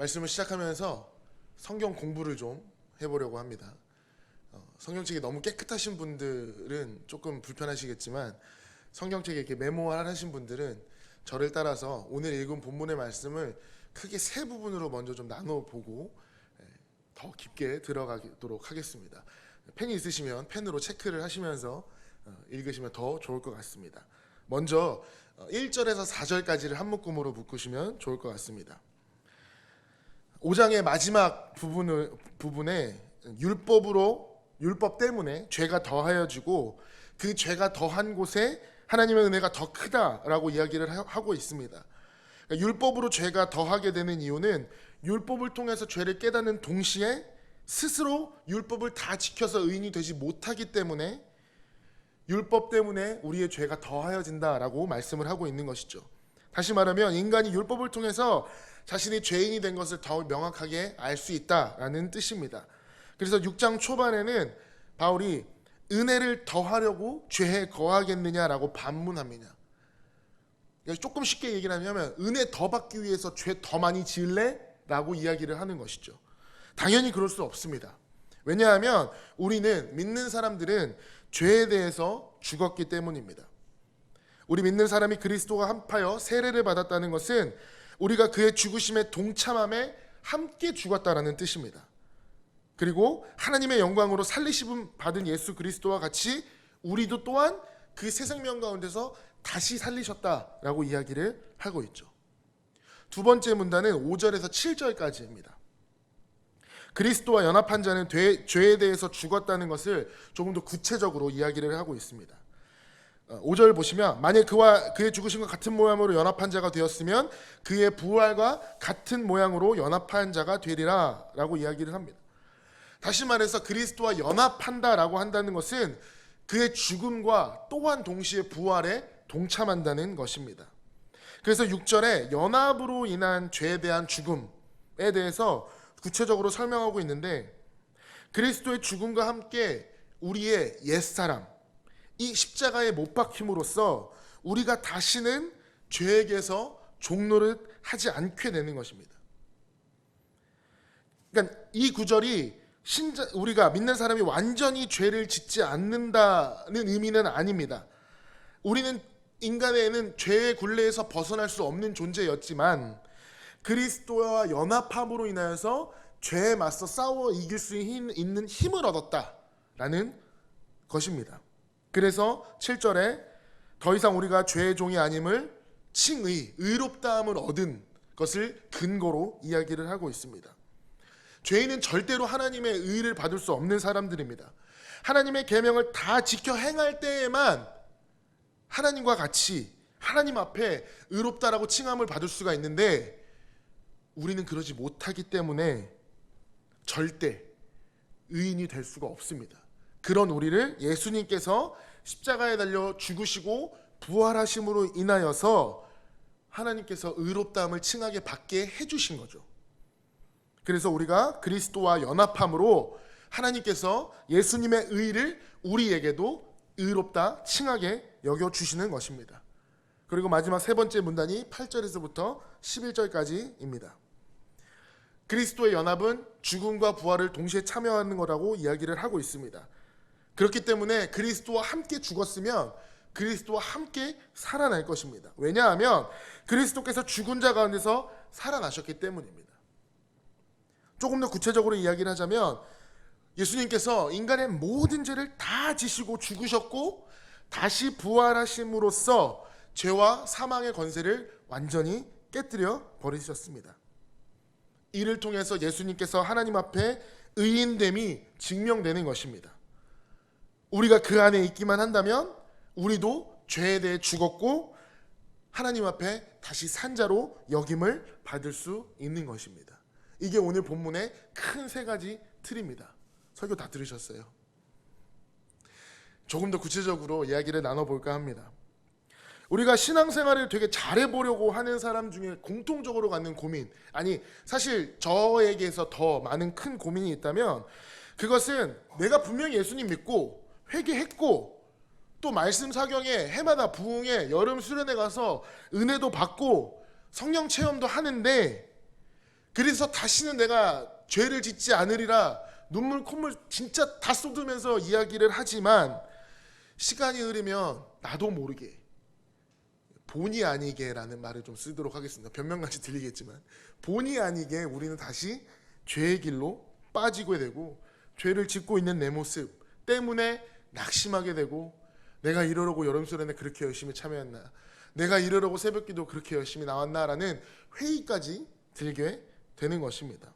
말씀을 시작하면서 성경 공부를 좀 해보려고 합니다. 성경책이 너무 깨끗하신 분들은 조금 불편하시겠지만 성경책에 이렇게 메모하신 분들은 저를 따라서 오늘 읽은 본문의 말씀을 크게 세 부분으로 먼저 좀 나눠보고 더 깊게 들어가도록 하겠습니다. 펜이 있으시면 펜으로 체크를 하시면서 읽으시면 더 좋을 것 같습니다. 먼저 1절에서 4절까지를 한 묶음으로 묶으시면 좋을 것 같습니다. 5장의 마지막 부분에 율법 때문에 죄가 더하여지고 그 죄가 더한 곳에 하나님의 은혜가 더 크다라고 이야기를 하고 있습니다. 그러니까 율법으로 죄가 더하게 되는 이유는 율법을 통해서 죄를 깨닫는 동시에 스스로 율법을 다 지켜서 의인이 되지 못하기 때문에 율법 때문에 우리의 죄가 더하여진다라고 말씀을 하고 있는 것이죠. 다시 말하면 인간이 율법을 통해서 자신이 죄인이 된 것을 더 명확하게 알 수 있다라는 뜻입니다. 그래서 6장 초반에는 바울이 은혜를 더하려고 죄에 거하겠느냐라고 반문합니다. 조금 쉽게 얘기를 하면 은혜 더 받기 위해서 죄 더 많이 지을래? 라고 이야기를 하는 것이죠. 당연히 그럴 수 없습니다. 왜냐하면 우리는 믿는 사람들은 죄에 대해서 죽었기 때문입니다. 우리 믿는 사람이 그리스도와 합하여 세례를 받았다는 것은 우리가 그의 죽으심에 동참함에 함께 죽었다라는 뜻입니다. 그리고 하나님의 영광으로 살리심 받은 예수 그리스도와 같이 우리도 또한 그 새 생명 가운데서 다시 살리셨다라고 이야기를 하고 있죠. 두 번째 문단은 5절에서 7절까지입니다. 그리스도와 연합한 자는 죄에 대해서 죽었다는 것을 조금 더 구체적으로 이야기를 하고 있습니다. 5절 보시면 만약 그와 그의 죽으심과 같은 모양으로 연합한 자가 되었으면 그의 부활과 같은 모양으로 연합한 자가 되리라 라고 이야기를 합니다. 다시 말해서 그리스도와 연합한다라고 한다는 것은 그의 죽음과 또한 동시에 부활에 동참한다는 것입니다. 그래서 6절에 연합으로 인한 죄에 대한 죽음에 대해서 구체적으로 설명하고 있는데 그리스도의 죽음과 함께 우리의 옛사람 이 십자가에 못 박힘으로써 우리가 다시는 죄에게서 종노릇 하지 않게 되는 것입니다. 그러니까 이 구절이 우리가 믿는 사람이 완전히 죄를 짓지 않는다는 의미는 아닙니다. 우리는 인간에는 죄의 굴레에서 벗어날 수 없는 존재였지만 그리스도와 연합함으로 인하여서 죄에 맞서 싸워 이길 수 있는 힘을 얻었다라는 것입니다. 그래서 7절에 더 이상 우리가 죄의 종이 아님을 칭의, 의롭다함을 얻은 것을 근거로 이야기를 하고 있습니다. 죄인은 절대로 하나님의 의를 받을 수 없는 사람들입니다. 하나님의 계명을 다 지켜 행할 때에만 하나님과 같이 하나님 앞에 의롭다라고 칭함을 받을 수가 있는데 우리는 그러지 못하기 때문에 절대 의인이 될 수가 없습니다. 그런 우리를 예수님께서 십자가에 달려 죽으시고 부활하심으로 인하여서 하나님께서 의롭다함을 칭하게 받게 해주신 거죠. 그래서 우리가 그리스도와 연합함으로 하나님께서 예수님의 의를 우리에게도 의롭다 칭하게 여겨주시는 것입니다. 그리고 마지막 세 번째 문단이 8절에서부터 11절까지입니다. 그리스도의 연합은 죽음과 부활을 동시에 참여하는 거라고 이야기를 하고 있습니다. 그렇기 때문에 그리스도와 함께 죽었으면 그리스도와 함께 살아날 것입니다. 왜냐하면 그리스도께서 죽은 자 가운데서 살아나셨기 때문입니다. 조금 더 구체적으로 이야기를 하자면 예수님께서 인간의 모든 죄를 다 지시고 죽으셨고 다시 부활하심으로써 죄와 사망의 권세를 완전히 깨뜨려 버리셨습니다. 이를 통해서 예수님께서 하나님 앞에 의인됨이 증명되는 것입니다. 우리가 그 안에 있기만 한다면 우리도 죄에 대해 죽었고 하나님 앞에 다시 산자로 여김을 받을 수 있는 것입니다. 이게 오늘 본문의 큰 세 가지 틀입니다. 설교 다 들으셨어요? 조금 더 구체적으로 이야기를 나눠볼까 합니다. 우리가 신앙생활을 되게 잘해보려고 하는 사람 중에 공통적으로 갖는 고민, 아니 사실 저에게서 더 많은 큰 고민이 있다면 그것은 내가 분명히 예수님 믿고 회개했고 또 말씀 사경에 해마다 부흥회 여름 수련회 가서 은혜도 받고 성령 체험도 하는데 그래서 다시는 내가 죄를 짓지 않으리라 눈물 콧물 진짜 다 쏟으면서 이야기를 하지만 시간이 흐르면 나도 모르게 본의 아니게라는 말을 좀 쓰도록 하겠습니다. 변명같이 들리겠지만 본의 아니게 우리는 다시 죄의 길로 빠지게 되고 죄를 짓고 있는 내 모습 때문에 낙심하게 되고 내가 이러려고 여름수련회 그렇게 열심히 참여했나, 내가 이러려고 새벽기도 그렇게 열심히 나왔나라는 회의까지 들게 되는 것입니다.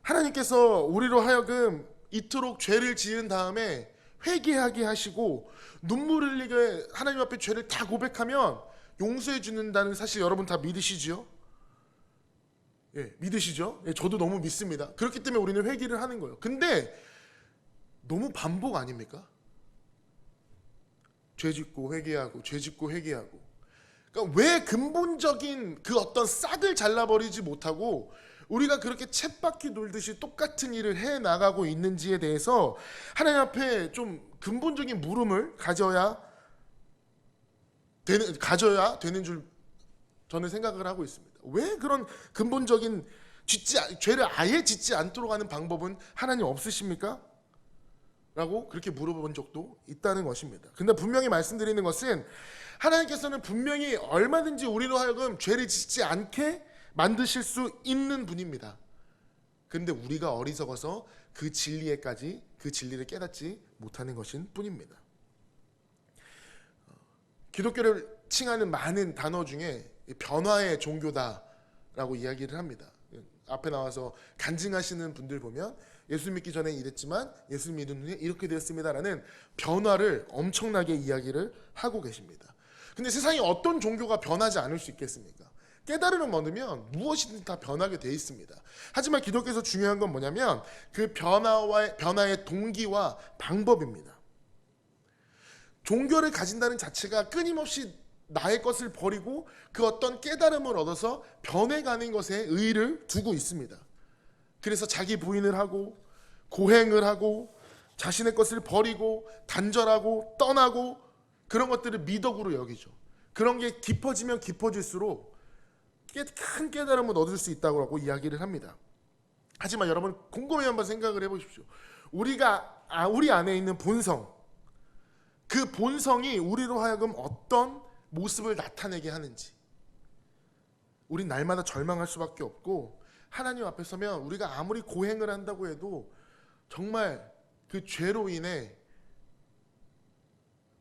하나님께서 우리로 하여금 이토록 죄를 지은 다음에 회개하게 하시고 눈물 흘리게 하나님 앞에 죄를 다 고백하면 용서해 주는다는 사실 여러분 다 믿으시죠? 예, 믿으시죠? 예, 저도 너무 믿습니다. 그렇기 때문에 우리는 회개를 하는 거예요. 근데 너무 반복 아닙니까? 죄 짓고 회개하고 죄 짓고 회개하고. 그러니까 왜 근본적인 그 어떤 싹을 잘라버리지 못하고 우리가 그렇게 쳇바퀴 돌듯이 똑같은 일을 해 나가고 있는지에 대해서 하나님 앞에 좀 근본적인 물음을 가져야 되는 줄 저는 생각을 하고 있습니다. 왜 그런 근본적인 죄를 아예 짓지 않도록 하는 방법은 하나님 없으십니까? 라고 그렇게 물어본 적도 있다는 것입니다. 근데 분명히 말씀드리는 것은 하나님께서는 분명히 얼마든지 우리로 하여금 죄를 짓지 않게 만드실 수 있는 분입니다. 그런데 우리가 어리석어서 그 진리에까지 그 진리를 깨닫지 못하는 것인 뿐입니다. 기독교를 칭하는 많은 단어 중에 변화의 종교다라고 이야기를 합니다. 앞에 나와서 간증하시는 분들 보면 예수 믿기 전에 이랬지만 예수 믿은 후에 이렇게 되었습니다라는 변화를 엄청나게 이야기를 하고 계십니다. 근데 세상에 어떤 종교가 변하지 않을 수 있겠습니까? 깨달음을 얻으면 무엇이든 다 변하게 돼 있습니다. 하지만 기독교에서 중요한 건 뭐냐면 그 변화의 동기와 방법입니다. 종교를 가진다는 자체가 끊임없이 나의 것을 버리고 그 어떤 깨달음을 얻어서 변해가는 것에 의의를 두고 있습니다. 그래서 자기 부인을 하고 고행을 하고 자신의 것을 버리고 단절하고 떠나고 그런 것들을 미덕으로 여기죠. 그런 게 깊어지면 깊어질수록 큰 깨달음을 얻을 수 있다고 하고 이야기를 합니다. 하지만 여러분 곰곰이 한번 생각을 해보십시오. 우리 안에 있는 본성, 그 본성이 우리로 하여금 어떤 모습을 나타내게 하는지, 우린 날마다 절망할 수밖에 없고 하나님 앞에 서면 우리가 아무리 고행을 한다고 해도 정말 그 죄로 인해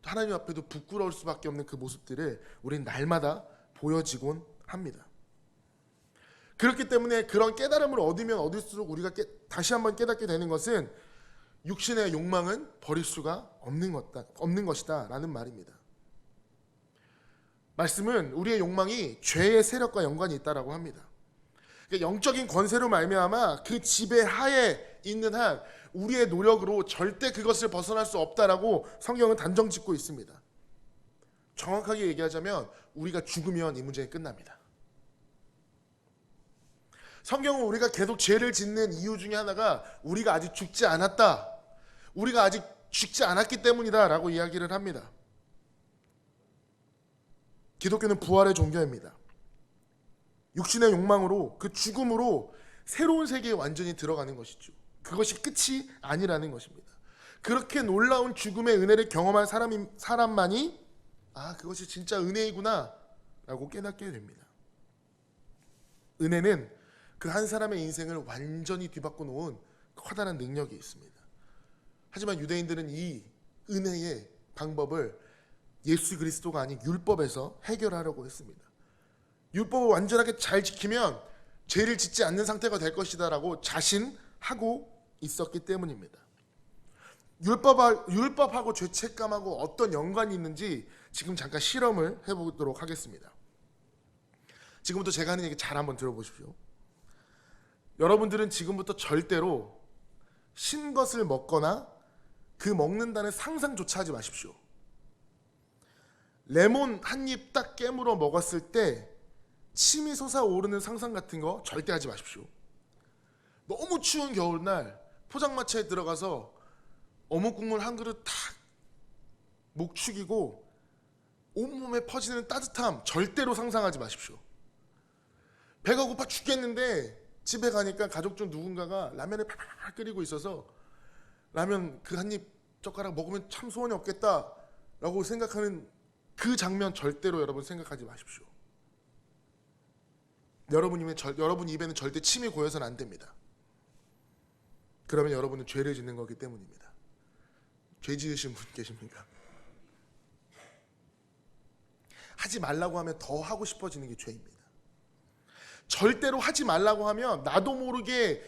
하나님 앞에도 부끄러울 수밖에 없는 그 모습들을 우린 날마다 보여지곤 합니다. 그렇기 때문에 그런 깨달음을 얻으면 얻을수록 우리가 다시 한번 깨닫게 되는 것은 육신의 욕망은 버릴 수가 없는 것이다 라는 말입니다. 말씀은 우리의 욕망이 죄의 세력과 연관이 있다라고 합니다. 그러니까 영적인 권세로 말미암아 그 지배하에 있는 한 우리의 노력으로 절대 그것을 벗어날 수 없다라고 성경은 단정짓고 있습니다. 정확하게 얘기하자면 우리가 죽으면 이 문제는 끝납니다. 성경은 우리가 계속 죄를 짓는 이유 중에 하나가 우리가 아직 죽지 않았다, 우리가 아직 죽지 않았기 때문이다 라고 이야기를 합니다. 기독교는 부활의 종교입니다. 육신의 욕망으로 그 죽음으로 새로운 세계에 완전히 들어가는 것이죠. 그것이 끝이 아니라는 것입니다. 그렇게 놀라운 죽음의 은혜를 경험한 사람만이 그것이 진짜 은혜이구나 라고 깨닫게 됩니다. 은혜는 그 한 사람의 인생을 완전히 뒤바꿔 놓은 커다란 능력이 있습니다. 하지만 유대인들은 이 은혜의 방법을 예수 그리스도가 아닌 율법에서 해결하려고 했습니다. 율법을 완전하게 잘 지키면 죄를 짓지 않는 상태가 될 것이다 라고 자신하고 있었기 때문입니다. 율법하고 죄책감하고 어떤 연관이 있는지 지금 잠깐 실험을 해보도록 하겠습니다. 지금부터 제가 하는 얘기 잘 한번 들어보십시오. 여러분들은 지금부터 절대로 신 것을 먹거나 그 먹는다는 상상조차 하지 마십시오. 레몬 한 입 딱 깨물어 먹었을 때 침이 솟아오르는 상상 같은 거 절대 하지 마십시오. 너무 추운 겨울날 포장마차에 들어가서 어묵 국물 한 그릇 탁 목 축이고 온몸에 퍼지는 따뜻함 절대로 상상하지 마십시오. 배가 고파 죽겠는데 집에 가니까 가족 중 누군가가 라면을 팍팍 끓이고 있어서 라면 그 한 입 젓가락 먹으면 참 소원이 없겠다라고 생각하는 그 장면 절대로 여러분 생각하지 마십시오. 여러분 입에는 절대 침이 고여서는 안 됩니다. 그러면 여러분은 죄를 짓는 거기 때문입니다. 죄 지으신 분 계십니까? 하지 말라고 하면 더 하고 싶어지는 게 죄입니다. 절대로 하지 말라고 하면 나도 모르게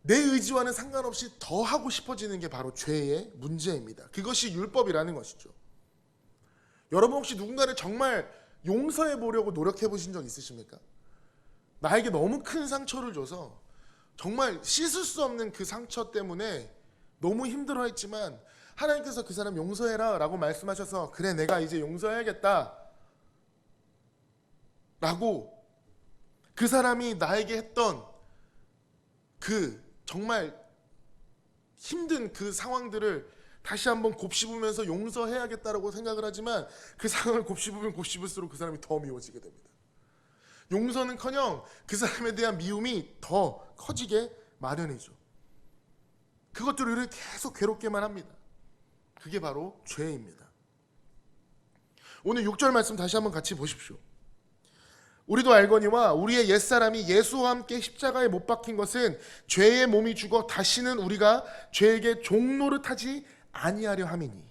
내 의지와는 상관없이 더 하고 싶어지는 게 바로 죄의 문제입니다. 그것이 율법이라는 것이죠. 여러분 혹시 누군가를 정말 용서해 보려고 노력해 보신 적 있으십니까? 나에게 너무 큰 상처를 줘서 정말 씻을 수 없는 그 상처 때문에 너무 힘들어했지만 하나님께서 그 사람 용서해라 라고 말씀하셔서 그래 내가 이제 용서해야겠다 라고 그 사람이 나에게 했던 그 정말 힘든 그 상황들을 다시 한번 곱씹으면서 용서해야겠다라고 생각을 하지만 그 상황을 곱씹으면 곱씹을수록 그 사람이 더 미워지게 됩니다. 용서는커녕 그 사람에 대한 미움이 더 커지게 마련이죠. 그것들을 우리를 계속 괴롭게만 합니다. 그게 바로 죄입니다. 오늘 6절 말씀 다시 한번 같이 보십시오. 우리도 알거니와 우리의 옛사람이 예수와 함께 십자가에 못 박힌 것은 죄의 몸이 죽어 다시는 우리가 죄에게 종노릇하지 아니하려 함이니.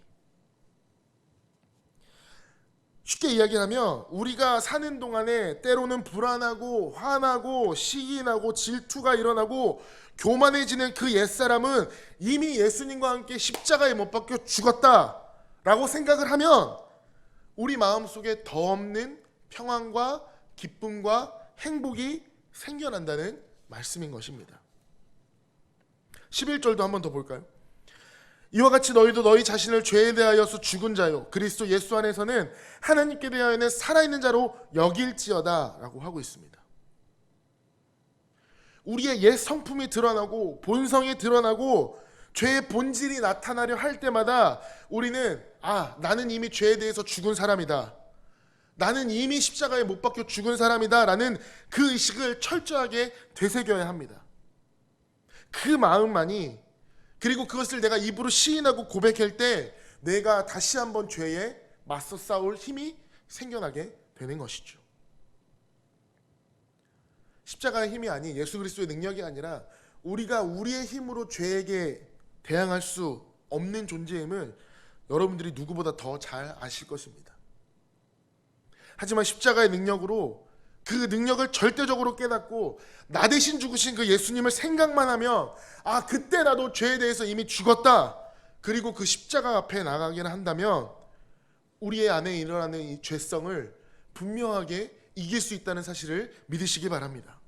쉽게 이야기하면 우리가 사는 동안에 때로는 불안하고 화나고 시기 나고 질투가 일어나고 교만해지는 그 옛사람은 이미 예수님과 함께 십자가에 못 박혀 죽었다라고 생각을 하면 우리 마음속에 더 없는 평안과 기쁨과 행복이 생겨난다는 말씀인 것입니다. 11절도 한 번 더 볼까요? 이와 같이 너희도 너희 자신을 죄에 대하여서 죽은 자요 그리스도 예수 안에서는 하나님께 대하여는 살아있는 자로 여길지어다 라고 하고 있습니다. 우리의 옛 성품이 드러나고 본성이 드러나고 죄의 본질이 나타나려 할 때마다 우리는 나는 이미 죄에 대해서 죽은 사람이다, 나는 이미 십자가에 못 박혀 죽은 사람이다 라는 그 의식을 철저하게 되새겨야 합니다. 그 마음만이, 그리고 그것을 내가 입으로 시인하고 고백할 때 내가 다시 한번 죄에 맞서 싸울 힘이 생겨나게 되는 것이죠. 십자가의 힘이 아닌 예수 그리스도의 능력이 아니라 우리가 우리의 힘으로 죄에게 대항할 수 없는 존재임을 여러분들이 누구보다 더 잘 아실 것입니다. 하지만 십자가의 능력으로 그 능력을 절대적으로 깨닫고 나 대신 죽으신 그 예수님을 생각만 하면 그때 나도 죄에 대해서 이미 죽었다, 그리고 그 십자가 앞에 나가기를 한다면 우리의 안에 일어나는 이 죄성을 분명하게 이길 수 있다는 사실을 믿으시기 바랍니다.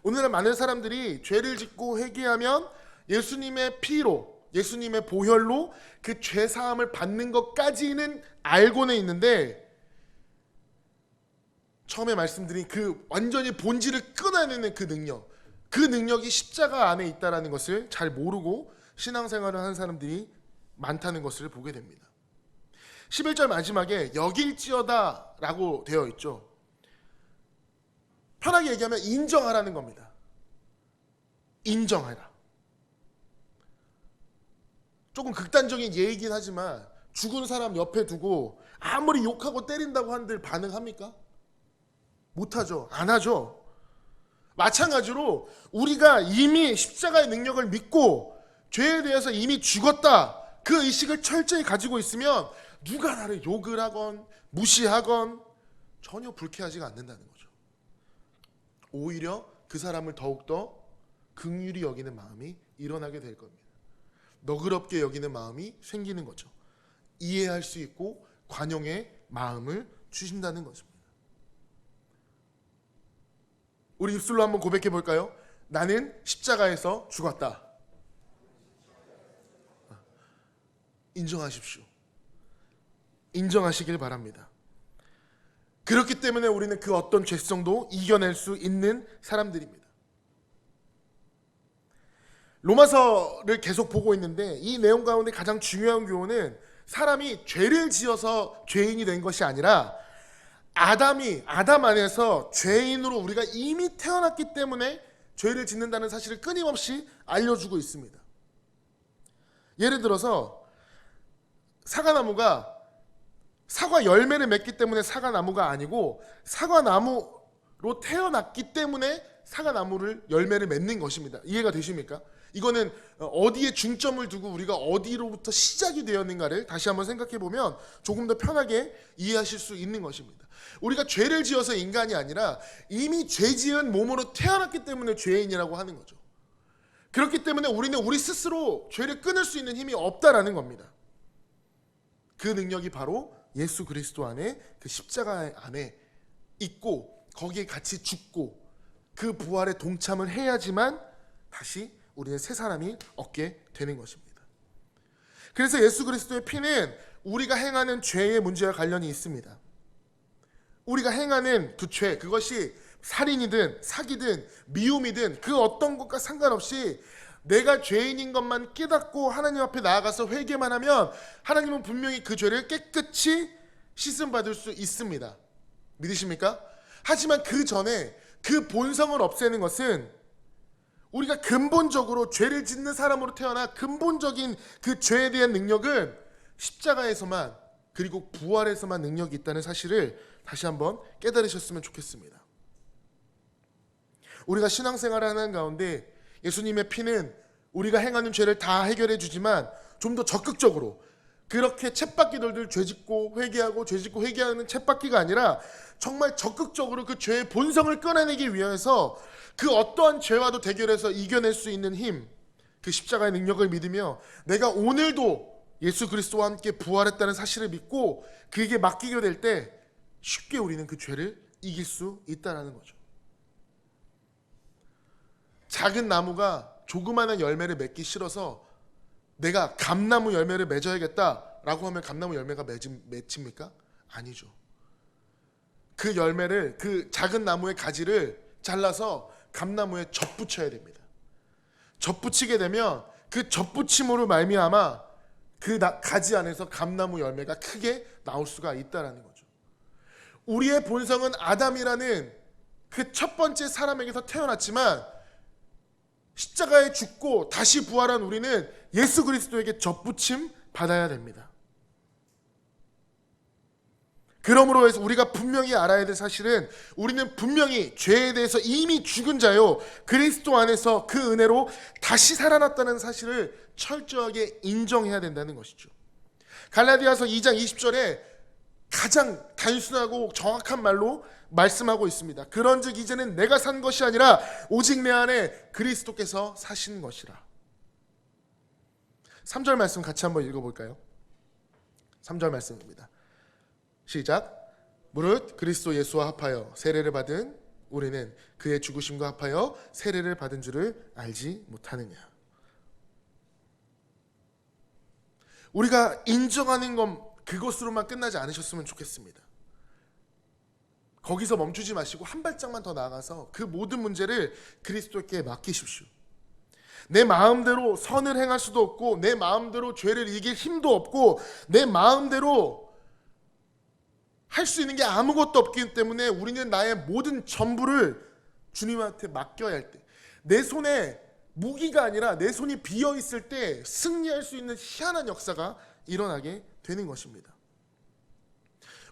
오늘날 많은 사람들이 죄를 짓고 회개하면 예수님의 피로, 예수님의 보혈로 그 죄사함을 받는 것까지는 알고는 있는데 처음에 말씀드린 그 완전히 본질을 끊어내는 그 능력이 십자가 안에 있다는 것을 잘 모르고 신앙생활을 하는 사람들이 많다는 것을 보게 됩니다. 11절 마지막에 여길지어다 라고 되어 있죠. 편하게 얘기하면 인정하라는 겁니다. 인정하라. 조금 극단적인 예이긴 하지만 죽은 사람 옆에 두고 아무리 욕하고 때린다고 한들 반응합니까? 못하죠. 안 하죠. 마찬가지로 우리가 이미 십자가의 능력을 믿고 죄에 대해서 이미 죽었다, 그 의식을 철저히 가지고 있으면 누가 나를 욕을 하건 무시하건 전혀 불쾌하지가 않는다는 거죠. 오히려 그 사람을 더욱더 긍휼히 여기는 마음이 일어나게 될 겁니다. 너그럽게 여기는 마음이 생기는 거죠. 이해할 수 있고 관용의 마음을 주신다는 것입니다. 우리 입술로 한번 고백해 볼까요? 나는 십자가에서 죽었다. 인정하십시오. 인정하시길 바랍니다. 그렇기 때문에 우리는 그 어떤 죄성도 이겨낼 수 있는 사람들입니다. 로마서를 계속 보고 있는데 이 내용 가운데 가장 중요한 교훈은 사람이 죄를 지어서 죄인이 된 것이 아니라 아담 안에서 죄인으로 우리가 이미 태어났기 때문에 죄를 짓는다는 사실을 끊임없이 알려주고 있습니다. 예를 들어서 사과나무가 사과 열매를 맺기 때문에 사과나무가 아니고 사과나무로 태어났기 때문에 사과나무를 열매를 맺는 것입니다. 이해가 되십니까? 이거는 어디에 중점을 두고 우리가 어디로부터 시작이 되었는가를 다시 한번 생각해 보면 조금 더 편하게 이해하실 수 있는 것입니다. 우리가 죄를 지어서 인간이 아니라 이미 죄 지은 몸으로 태어났기 때문에 죄인이라고 하는 거죠. 그렇기 때문에 우리는 우리 스스로 죄를 끊을 수 있는 힘이 없다라는 겁니다. 그 능력이 바로 예수 그리스도 안에 그 십자가 안에 있고 거기에 같이 죽고 그 부활에 동참을 해야지만 다시 우리는 새 사람이 얻게 되는 것입니다. 그래서 예수 그리스도의 피는 우리가 행하는 죄의 문제와 관련이 있습니다. 우리가 행하는 그 죄, 그것이 살인이든 사기든 미움이든 그 어떤 것과 상관없이 내가 죄인인 것만 깨닫고 하나님 앞에 나아가서 회개만 하면 하나님은 분명히 그 죄를 깨끗이 씻음받을 수 있습니다. 믿으십니까? 하지만 그 전에 그 본성을 없애는 것은 우리가 근본적으로 죄를 짓는 사람으로 태어나 근본적인 그 죄에 대한 능력은 십자가에서만 그리고 부활에서만 능력이 있다는 사실을 다시 한번 깨달으셨으면 좋겠습니다. 우리가 신앙생활을 하는 가운데 예수님의 피는 우리가 행하는 죄를 다 해결해 주지만 좀 더 적극적으로 그렇게 쳇바퀴 돌들 죄짓고 회개하고 죄짓고 회개하는 쳇바퀴가 아니라 정말 적극적으로 그 죄의 본성을 끊어내기 위해서 그 어떠한 죄와도 대결해서 이겨낼 수 있는 힘, 그 십자가의 능력을 믿으며 내가 오늘도 예수 그리스도와 함께 부활했다는 사실을 믿고 그에게 맡기게 될 때 쉽게 우리는 그 죄를 이길 수 있다는 거죠. 작은 나무가 조그마한 열매를 맺기 싫어서 내가 감나무 열매를 맺어야겠다라고 하면 감나무 열매가 맺힙니까? 아니죠. 그 열매를, 그 작은 나무의 가지를 잘라서 감나무에 접붙여야 됩니다. 접붙이게 되면 그 접붙임으로 말미암아 그 가지 안에서 감나무 열매가 크게 나올 수가 있다는 거죠. 우리의 본성은 아담이라는 그 첫 번째 사람에게서 태어났지만 십자가에 죽고 다시 부활한 우리는 예수 그리스도에게 접붙임 받아야 됩니다. 그러므로 해서 우리가 분명히 알아야 될 사실은 우리는 분명히 죄에 대해서 이미 죽은 자요 그리스도 안에서 그 은혜로 다시 살아났다는 사실을 철저하게 인정해야 된다는 것이죠. 갈라디아서 2장 20절에 가장 단순하고 정확한 말로 말씀하고 있습니다. 그런즉 이제는 내가 산 것이 아니라 오직 내 안에 그리스도께서 사신 것이라. 3절 말씀 같이 한번 읽어볼까요? 3절 말씀입니다. 시작. 무릇 그리스도 예수와 합하여 세례를 받은 우리는 그의 죽으심과 합하여 세례를 받은 줄을 알지 못하느냐. 우리가 인정하는 건 그것으로만 끝나지 않으셨으면 좋겠습니다. 거기서 멈추지 마시고 한 발짝만 더 나아가서 그 모든 문제를 그리스도께 맡기십시오. 내 마음대로 선을 행할 수도 없고 내 마음대로 죄를 이길 힘도 없고 내 마음대로 할 수 있는 게 아무것도 없기 때문에 우리는 나의 모든 전부를 주님한테 맡겨야 할 때, 내 손에 무기가 아니라 내 손이 비어 있을 때 승리할 수 있는 희한한 역사가 일어나게 되는 것입니다.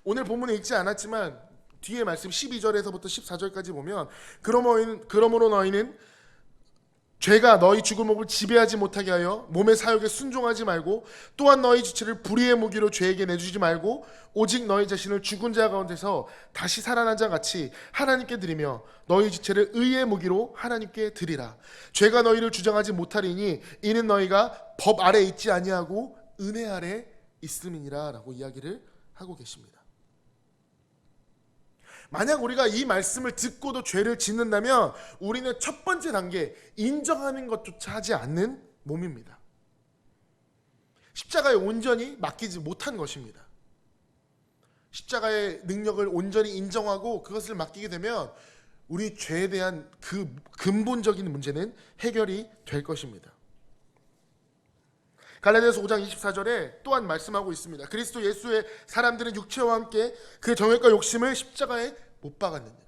오늘 본문에 읽지 않았지만 뒤에 말씀 12절에서부터 14절까지 보면 그러므로 너희는 죄가 너희 죽음목을 지배하지 못하게 하여 몸의 사욕에 순종하지 말고 또한 너희 지체를 불의의 무기로 죄에게 내주지 말고 오직 너희 자신을 죽은 자 가운데서 다시 살아난 자 같이 하나님께 드리며 너희 지체를 의의 무기로 하나님께 드리라. 죄가 너희를 주장하지 못하리니 이는 너희가 법 아래 있지 아니하고 은혜 아래 있음이니라 라고 이야기를 하고 계십니다. 만약 우리가 이 말씀을 듣고도 죄를 짓는다면 우리는 첫 번째 단계 인정하는 것조차 하지 않는 몸입니다. 십자가에 온전히 맡기지 못한 것입니다. 십자가의 능력을 온전히 인정하고 그것을 맡기게 되면 우리 죄에 대한 그 근본적인 문제는 해결이 될 것입니다. 갈라디아서 5장 24절에 또한 말씀하고 있습니다. 그리스도 예수의 사람들은 육체와 함께 그 정욕과 욕심을 십자가에 못 박았느니라.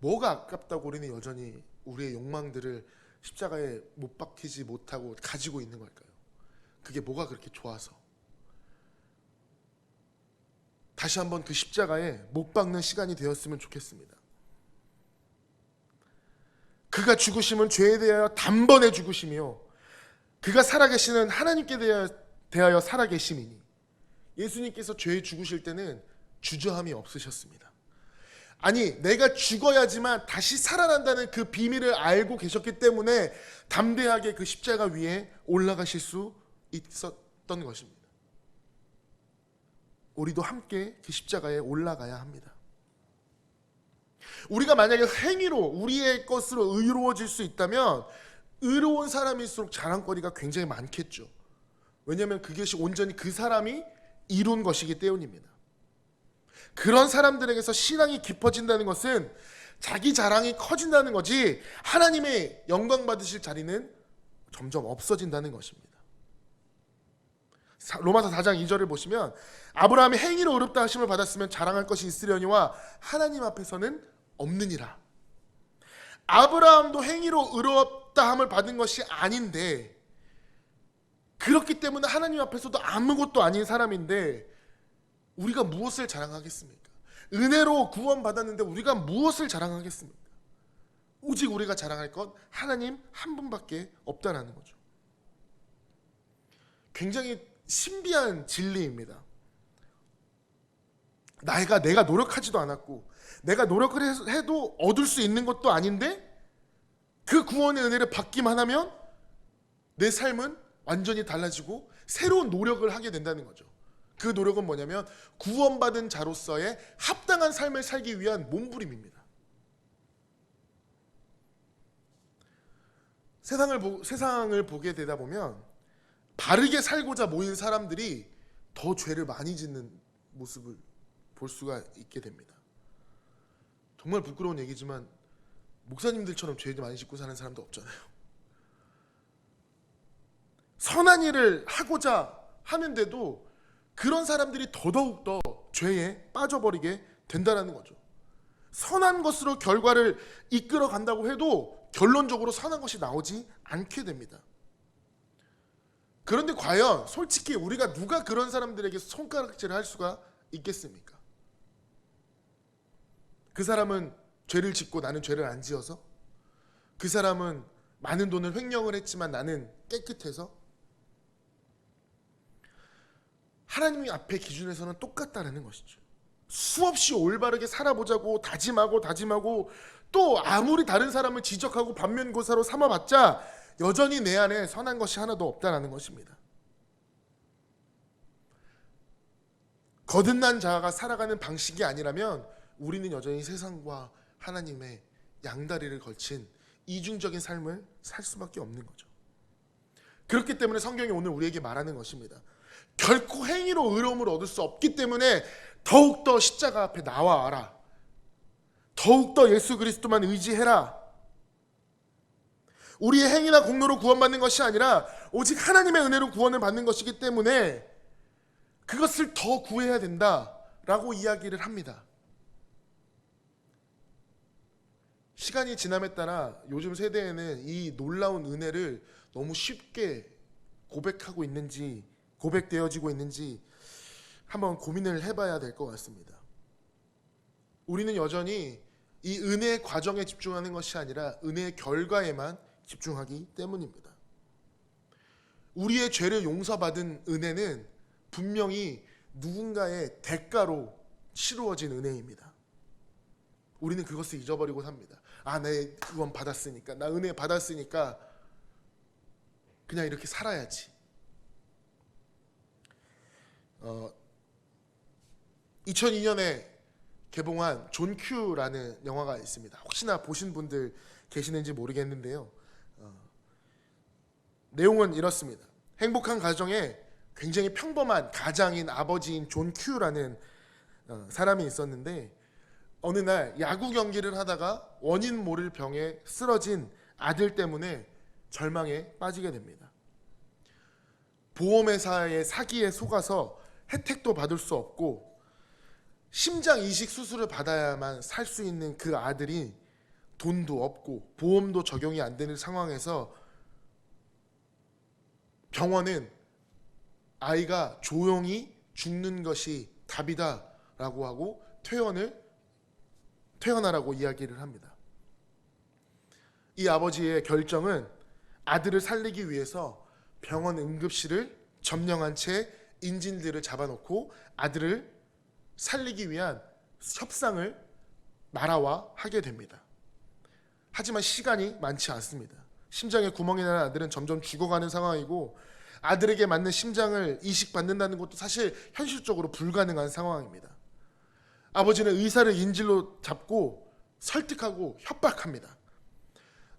뭐가 아깝다고 우리는 여전히 우리의 욕망들을 십자가에 못 박히지 못하고 가지고 있는 걸까요? 그게 뭐가 그렇게 좋아서? 다시 한번 그 십자가에 못 박는 시간이 되었으면 좋겠습니다. 그가 죽으심은 죄에 대하여 단번에 죽으심이요 그가 살아계시는 하나님께 대하여 살아계심이니, 예수님께서 죄에 죽으실 때는 주저함이 없으셨습니다. 아니, 내가 죽어야지만 다시 살아난다는 그 비밀을 알고 계셨기 때문에 담대하게 그 십자가 위에 올라가실 수 있었던 것입니다. 우리도 함께 그 십자가에 올라가야 합니다. 우리가 만약에 행위로 우리의 것으로 의로워질 수 있다면 의로운 사람일수록 자랑거리가 굉장히 많겠죠. 왜냐하면 그것이 온전히 그 사람이 이룬 것이기 때문입니다. 그런 사람들에게서 신앙이 깊어진다는 것은 자기 자랑이 커진다는 거지, 하나님의 영광 받으실 자리는 점점 없어진다는 것입니다. 로마서 4장 2절을 보시면, 아브라함이 행위로 의롭다 하심을 받았으면 자랑할 것이 있으려니와 하나님 앞에서는 없느니라. 아브라함도 행위로 의롭다 함을 받은 것이 아닌데, 그렇기 때문에 하나님 앞에서도 아무것도 아닌 사람인데 우리가 무엇을 자랑하겠습니까? 은혜로 구원받았는데 우리가 무엇을 자랑하겠습니까? 오직 우리가 자랑할 것 하나님 한 분밖에 없다라는 거죠. 굉장히 신비한 진리입니다. 내가 노력하지도 않았고 내가 노력을 해도 얻을 수 있는 것도 아닌데 그 구원의 은혜를 받기만 하면 내 삶은 완전히 달라지고 새로운 노력을 하게 된다는 거죠. 그 노력은 뭐냐면 구원받은 자로서의 합당한 삶을 살기 위한 몸부림입니다. 세상을 보게 되다 보면 바르게 살고자 모인 사람들이 더 죄를 많이 짓는 모습을 볼 수가 있게 됩니다. 정말 부끄러운 얘기지만 목사님들처럼 죄를 많이 짓고 사는 사람도 없잖아요. 선한 일을 하고자 하는데도 그런 사람들이 더더욱더 죄에 빠져버리게 된다는 거죠. 선한 것으로 결과를 이끌어 간다고 해도 결론적으로 선한 것이 나오지 않게 됩니다. 그런데 과연 솔직히 우리가 누가 그런 사람들에게 손가락질을 할 수가 있겠습니까? 그 사람은 죄를 짓고 나는 죄를 안 지어서? 그 사람은 많은 돈을 횡령을 했지만 나는 깨끗해서? 하나님 앞에 기준에서는 똑같다는 것이죠. 수없이 올바르게 살아보자고 다짐하고 또 아무리 다른 사람을 지적하고 반면교사로 삼아봤자 여전히 내 안에 선한 것이 하나도 없다는 것입니다. 거듭난 자가 살아가는 방식이 아니라면 우리는 여전히 세상과 하나님의 양다리를 걸친 이중적인 삶을 살 수밖에 없는 거죠. 그렇기 때문에 성경이 오늘 우리에게 말하는 것입니다. 결코 행위로 의로움을 얻을 수 없기 때문에 더욱더 십자가 앞에 나와라. 더욱더 예수 그리스도만 의지해라. 우리의 행위나 공로로 구원받는 것이 아니라 오직 하나님의 은혜로 구원을 받는 것이기 때문에 그것을 더 구해야 된다라고 이야기를 합니다. 시간이 지남에 따라 요즘 세대에는 이 놀라운 은혜를 너무 쉽게 고백되어지고 있는지 한번 고민을 해봐야 될 것 같습니다. 우리는 여전히 이 은혜의 과정에 집중하는 것이 아니라 은혜의 결과에만 집중하기 때문입니다. 우리의 죄를 용서받은 은혜는 분명히 누군가의 대가로 치루어진 은혜입니다. 우리는 그것을 잊어버리고 삽니다. 내 구원 받았으니까, 나 은혜 받았으니까 그냥 이렇게 살아야지. 2002년에 개봉한 존 큐라는 영화가 있습니다. 혹시나 보신 분들 계시는지 모르겠는데요. 내용은 이렇습니다. 행복한 가정에 굉장히 평범한 가장인 아버지인 존 큐라는 사람이 있었는데 어느 날 야구 경기를 하다가 원인 모를 병에 쓰러진 아들 때문에 절망에 빠지게 됩니다. 보험회사의 사기에 속아서 혜택도 받을 수 없고 심장 이식 수술을 받아야만 살 수 있는 그 아들이 돈도 없고 보험도 적용이 안 되는 상황에서 병원은 아이가 조용히 죽는 것이 답이다라고 하고 퇴원하라고 이야기를 합니다. 이 아버지의 결정은 아들을 살리기 위해서 병원 응급실을 점령한 채 인질들을 잡아놓고 아들을 살리기 위한 협상을 나라와 하게 됩니다. 하지만 시간이 많지 않습니다. 심장에 구멍이 나는 아들은 점점 죽어가는 상황이고 아들에게 맞는 심장을 이식받는다는 것도 사실 현실적으로 불가능한 상황입니다. 아버지는 의사를 인질로 잡고 설득하고 협박합니다.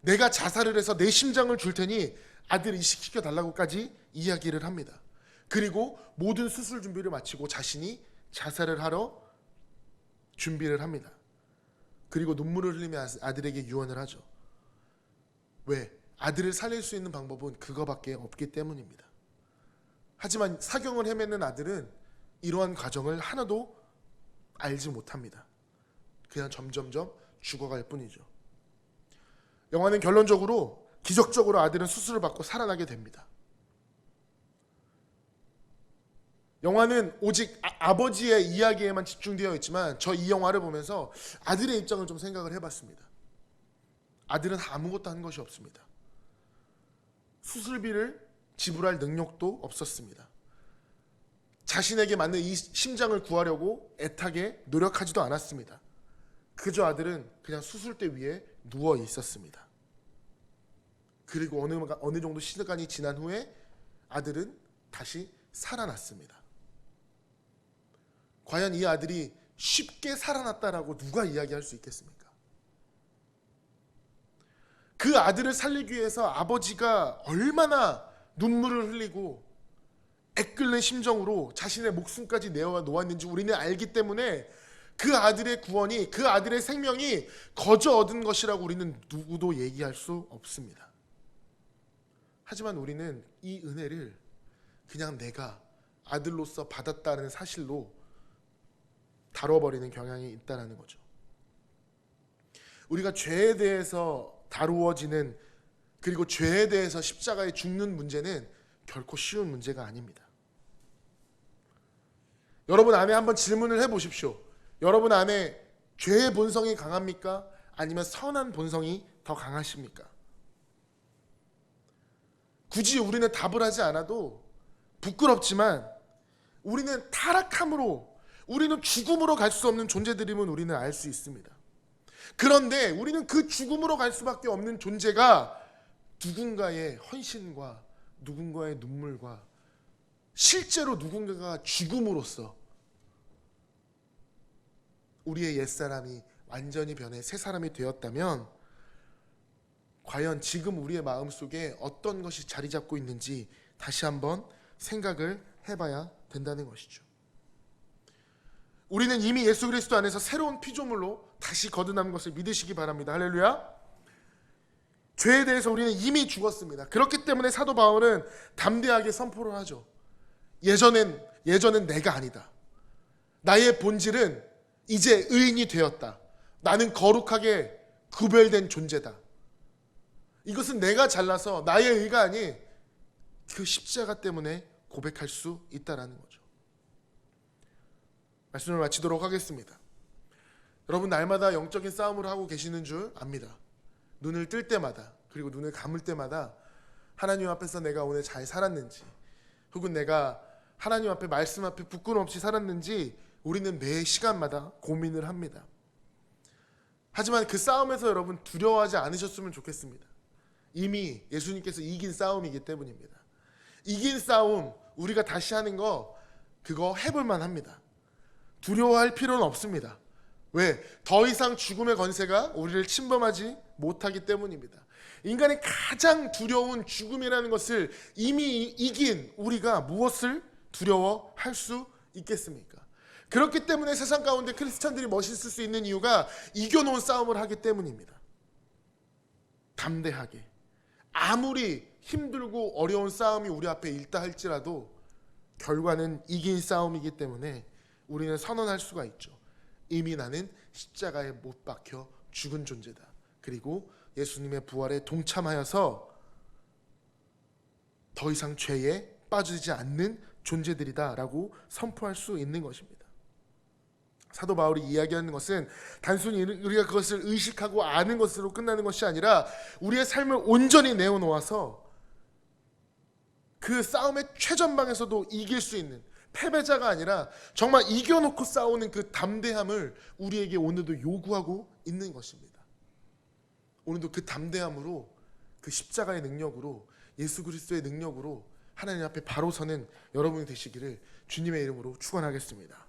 내가 자살을 해서 내 심장을 줄 테니 아들 이식시켜 달라고까지 이야기를 합니다. 그리고 모든 수술 준비를 마치고 자신이 자살을 하러 준비를 합니다. 그리고 눈물을 흘리며 아들에게 유언을 하죠. 왜? 아들을 살릴 수 있는 방법은 그거밖에 없기 때문입니다. 하지만 사경을 헤매는 아들은 이러한 과정을 하나도 알지 못합니다. 그냥 점점점 죽어갈 뿐이죠. 영화는 결론적으로 기적적으로 아들은 수술을 받고 살아나게 됩니다. 영화는 오직 아버지의 이야기에만 집중되어 있지만 저 이 영화를 보면서 아들의 입장을 좀 생각을 해봤습니다. 아들은 아무것도 한 것이 없습니다. 수술비를 지불할 능력도 없었습니다. 자신에게 맞는 이 심장을 구하려고 애타게 노력하지도 않았습니다. 그저 아들은 그냥 수술대 위에 누워 있었습니다. 그리고 어느 정도 시간이 지난 후에 아들은 다시 살아났습니다. 과연 이 아들이 쉽게 살아났다라고 누가 이야기할 수 있겠습니까? 그 아들을 살리기 위해서 아버지가 얼마나 눈물을 흘리고 애끓는 심정으로 자신의 목숨까지 내어놓았는지 우리는 알기 때문에 그 아들의 구원이, 그 아들의 생명이 거저 얻은 것이라고 우리는 누구도 얘기할 수 없습니다. 하지만 우리는 이 은혜를 그냥 내가 아들로서 받았다는 사실로 다뤄버리는 경향이 있다는 거죠. 우리가 죄에 대해서 다루어지는, 그리고 죄에 대해서 십자가에 죽는 문제는 결코 쉬운 문제가 아닙니다. 여러분 안에 한번 질문을 해보십시오. 여러분 안에 죄의 본성이 강합니까? 아니면 선한 본성이 더 강하십니까? 굳이 우리는 답을 하지 않아도 부끄럽지만 우리는 타락함으로, 우리는 죽음으로 갈 수 없는 존재들임을 우리는 알 수 있습니다. 그런데 우리는 그 죽음으로 갈 수밖에 없는 존재가 누군가의 헌신과 누군가의 눈물과 실제로 누군가가 죽음으로써 우리의 옛사람이 완전히 변해 새 사람이 되었다면 과연 지금 우리의 마음속에 어떤 것이 자리 잡고 있는지 다시 한번 생각을 해봐야 된다는 것이죠. 우리는 이미 예수 그리스도 안에서 새로운 피조물로 다시 거듭난 것을 믿으시기 바랍니다. 할렐루야. 죄에 대해서 우리는 이미 죽었습니다. 그렇기 때문에 사도 바울은 담대하게 선포를 하죠. 예전엔 내가 아니다. 나의 본질은 이제 의인이 되었다. 나는 거룩하게 구별된 존재다. 이것은 내가 잘나서 나의 의가 아닌 그 십자가 때문에 고백할 수 있다는 거죠. 말씀을 마치도록 하겠습니다. 여러분 날마다 영적인 싸움을 하고 계시는 줄 압니다. 눈을 뜰 때마다, 그리고 눈을 감을 때마다 하나님 앞에서 내가 오늘 잘 살았는지, 혹은 내가 하나님 앞에 말씀 앞에 부끄럼 없이 살았는지 우리는 매 시간마다 고민을 합니다. 하지만 그 싸움에서 여러분 두려워하지 않으셨으면 좋겠습니다. 이미 예수님께서 이긴 싸움이기 때문입니다. 이긴 싸움 우리가 다시 하는 거 그거 해볼만 합니다. 두려워할 필요는 없습니다. 왜? 더 이상 죽음의 권세가 우리를 침범하지 못하기 때문입니다. 인간의 가장 두려운 죽음이라는 것을 이미 이긴 우리가 무엇을 두려워할 수 있겠습니까? 그렇기 때문에 세상 가운데 크리스찬들이 멋있을 수 있는 이유가 이겨놓은 싸움을 하기 때문입니다. 담대하게 아무리 힘들고 어려운 싸움이 우리 앞에 있다 할지라도 결과는 이긴 싸움이기 때문에 우리는 선언할 수가 있죠. 이미 나는 십자가에 못 박혀 죽은 존재다. 그리고 예수님의 부활에 동참하여서 더 이상 죄에 빠지지 않는 존재들이다라고 선포할 수 있는 것입니다. 사도 바울이 이야기하는 것은 단순히 우리가 그것을 의식하고 아는 것으로 끝나는 것이 아니라 우리의 삶을 온전히 내어놓아서 그 싸움의 최전방에서도 이길 수 있는, 패배자가 아니라 정말 이겨놓고 싸우는 그 담대함을 우리에게 오늘도 요구하고 있는 것입니다. 오늘도 그 담대함으로, 그 십자가의 능력으로, 예수 그리스도의 능력으로 하나님 앞에 바로 서는 여러분이 되시기를 주님의 이름으로 축원하겠습니다.